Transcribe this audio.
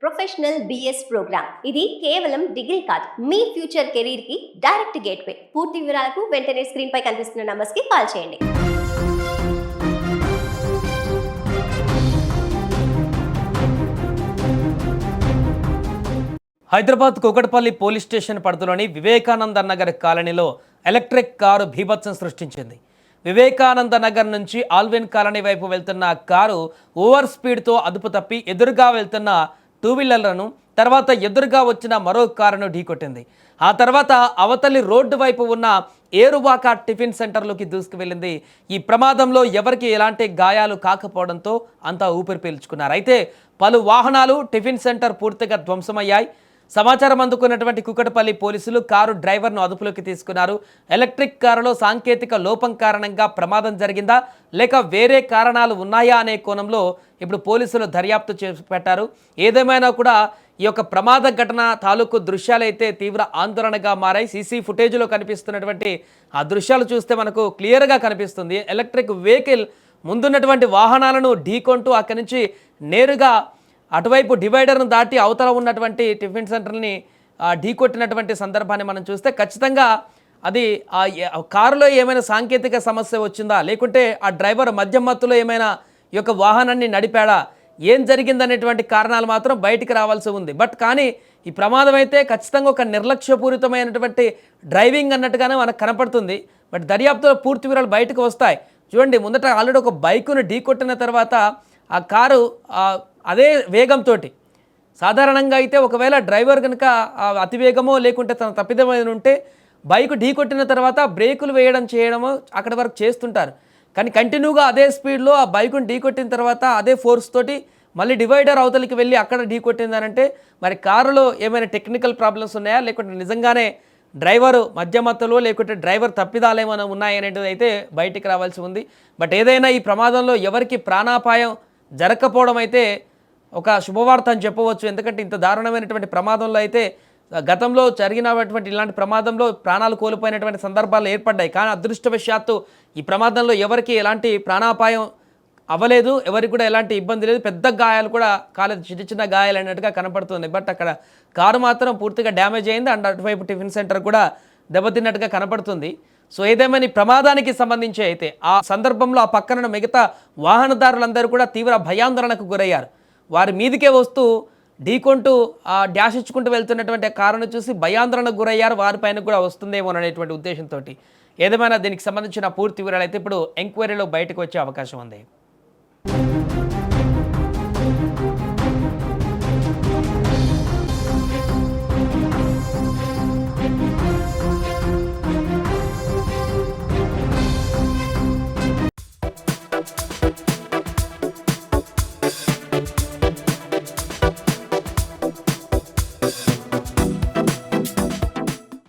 Professional BS programme. ఇది కేవలం degree కాదు, మీ ఫ్యూచర్ కెరీర్ కి డైరెక్ట్ గేట్వే. పూర్తి వివరాలకు వెంటనే స్క్రీన్ పై కనిపిస్తున్న నంబర్స్ కి కాల్ చేయండి. హైదరాబాద్ కూకట్పల్లి పోలీస్ స్టేషన్ పరిధిలోని వివేకానంద నగర్ కాలనీలో ఎలక్ట్రిక్ కారు బీభత్సం సృష్టించింది. వివేకానంద నగర్ నుంచి ఆల్విన్ కాలనీ వైపు వెళ్తున్న కారు ఓవర్ స్పీడ్తో అదుపు తప్పి ఎదురుగా వెళ్తున్న టూ వీలర్లను, తర్వాత ఎదురుగా వచ్చిన మరో కారును ఢీకొట్టింది. ఆ తర్వాత అవతలి రోడ్డు వైపు ఉన్న ఏరువాక టిఫిన్ సెంటర్లోకి దూసుకువెళ్ళింది. ఈ ప్రమాదంలో ఎవరికి ఎలాంటి గాయాలు కాకపోవడంతో అంతా ఊపిరి పీల్చుకున్నారు. అయితే పలు వాహనాలు, టిఫిన్ సెంటర్ పూర్తిగా ధ్వంసమయ్యాయి. సమాచారం అందుకున్నటువంటి కూకట్పల్లి పోలీసులు కారు డ్రైవర్ను అదుపులోకి తీసుకున్నారు. ఎలక్ట్రిక్ కారులో సాంకేతిక లోపం కారణంగా ప్రమాదం జరిగిందా లేక వేరే కారణాలు ఉన్నాయా అనే కోణంలో ఇప్పుడు పోలీసులు దర్యాప్తు చేపట్టారు. ఏదేమైనా కూడా ఈ యొక్క ప్రమాద ఘటన తాలూకు దృశ్యాలైతే తీవ్ర ఆందోళనగా మారాయి. సీసీ ఫుటేజ్లో కనిపిస్తున్నటువంటి ఆ దృశ్యాలు చూస్తే మనకు క్లియర్గా కనిపిస్తుంది. ఎలక్ట్రిక్ వెహికల్ ముందున్నటువంటి వాహనాలను ఢీకొంటూ అక్కడి నుంచి నేరుగా అటువైపు డివైడర్ను దాటి అవతల ఉన్నటువంటి టిఫిన్ సెంటర్ని ఢీకొట్టినటువంటి సందర్భాన్ని మనం చూస్తే ఖచ్చితంగా అది ఆ కారులో ఏమైనా సాంకేతిక సమస్య వచ్చిందా, లేకుంటే ఆ డ్రైవర్ మద్యం మత్తులో ఏమైనా ఈ యొక్క వాహనాన్ని నడిపాడా, ఏం జరిగిందనేటువంటి కారణాలు మాత్రం బయటికి రావాల్సి ఉంది. బట్ కానీ ఈ ప్రమాదం అయితే ఖచ్చితంగా ఒక నిర్లక్ష్యపూరితమైనటువంటి డ్రైవింగ్ అన్నట్టుగానే మనకు కనపడుతుంది. బట్ దర్యాప్తులో పూర్తి వివరాలు బయటకు వస్తాయి. చూడండి, ముందట ఆల్రెడీ ఒక బైకును ఢీకొట్టిన తర్వాత ఆ కారు అదే వేగంతో, సాధారణంగా అయితే ఒకవేళ డ్రైవర్ కనుక అతివేగమో లేకుంటే తన తప్పిదమైన ఉంటే బైకు ఢీకొట్టిన తర్వాత బ్రేకులు వేయడం చేయడమో అక్కడి వరకు చేస్తుంటారు. కానీ కంటిన్యూగా అదే స్పీడ్లో ఆ బైకును ఢీకొట్టిన తర్వాత అదే ఫోర్స్ తోటి మళ్ళీ డివైడర్ అవతలికి వెళ్ళి అక్కడ ఢీకొట్టిందనంటే మరి కారులో ఏమైనా టెక్నికల్ ప్రాబ్లమ్స్ ఉన్నాయా, లేకుంటే నిజంగానే డ్రైవరు మధ్యమత్తులో లేకుంటే డ్రైవర్ తప్పిదాలు ఏమైనా ఉన్నాయనేది అయితే బయటికి రావాల్సి ఉంది. బట్ ఏదైనా ఈ ప్రమాదంలో ఎవరికి ప్రాణాపాయం జరగకపోవడం అయితే ఒక శుభవార్త అని చెప్పవచ్చు. ఎందుకంటే ఇంత దారుణమైనటువంటి ప్రమాదంలో అయితే గతంలో జరిగినటువంటి ఇలాంటి ప్రమాదంలో ప్రాణాలు కోల్పోయినటువంటి సందర్భాలు ఏర్పడ్డాయి. కానీ అదృష్టవశాత్తు ఈ ప్రమాదంలో ఎవరికి ఎలాంటి ప్రాణాపాయం అవ్వలేదు, ఎవరికి కూడా ఎలాంటి ఇబ్బంది లేదు, పెద్ద గాయాలు కూడా కాలేదు, చిన్న చిన్న గాయాలు అన్నట్టుగా కనపడుతుంది. బట్ అక్కడ కారు మాత్రం పూర్తిగా డ్యామేజ్ అయింది అండ్ అటువైపు టిఫిన్ సెంటర్ కూడా దెబ్బతిన్నట్టుగా కనపడుతుంది. సో ఏదేమైనా ప్రమాదానికి సంబంధించి అయితే ఆ సందర్భంలో ఆ పక్కన మిగతా వాహనదారులందరూ కూడా తీవ్ర భయాందోళనకు గురయ్యారు. వారి మీదికే వస్తూ ఢీకొంటూ డ్యాష్ ఇచ్చుకుంటూ వెళ్తున్నటువంటి కారును చూసి భయాందోళనకు గురయ్యారు. వారిపైన కూడా వస్తుందేమో అనేటువంటి ఉద్దేశంతో ఏదేమైనా దీనికి సంబంధించిన పూర్తి వివరాలు అయితే ఇప్పుడు ఎంక్వైరీలో బయటకు వచ్చే అవకాశం ఉంది.